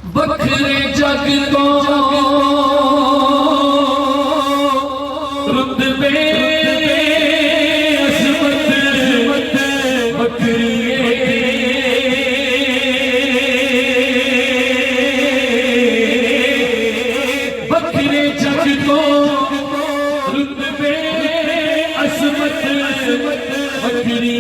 बखरे जग तो रुतबे असमत बखरी बखरे जग तो रुतबे असमत बखरी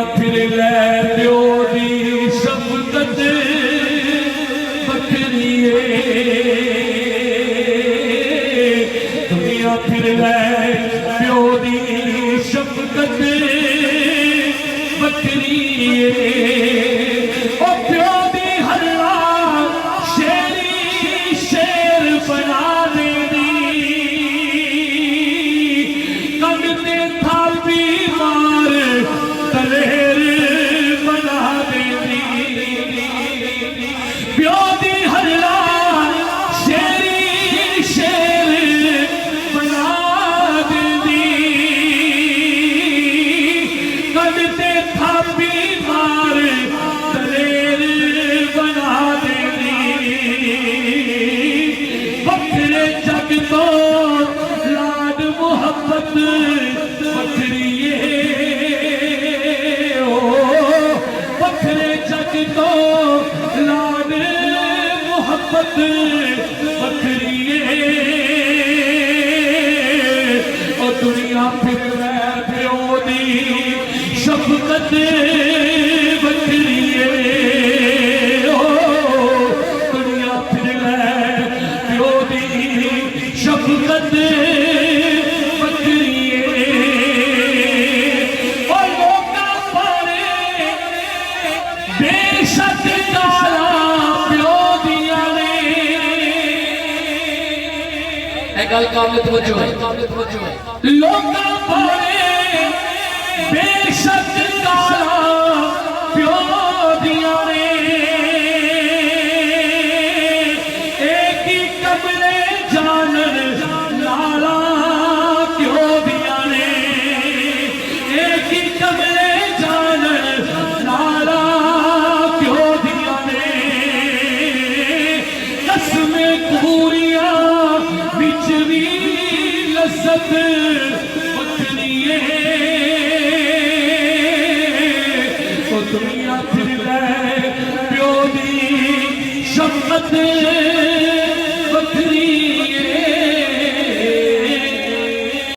फिर लै प्यो दी शफकत बखरी दुनिया फिर लै प्यो दी शफकत बखरी ओ प्यो दी हल्ला शेरी शेर बना देनी कद ते था बीमार दलेर बना देनी प्यो दी हल्ला शेरी शेर बना देनी कद ते था बीमार दलेर बना देनी बखरे जग तो लाड मोहब्बत बखरी बखरे जग तो लाड मोहब्बत बखरी और दुनिया फिर प्यो दी शफकत बखरी दुनिया फिर प्यो दी शफकत बेशक काला प्यो दिया ने गल काबिल तवज्जो है लोका पारे बेशक काला प्यो दिया ने एक ही कमरे जानन नाला क्यों दिया ने एक ही कमरे जानन नाला पूरिया बिच भी लज़्ज़त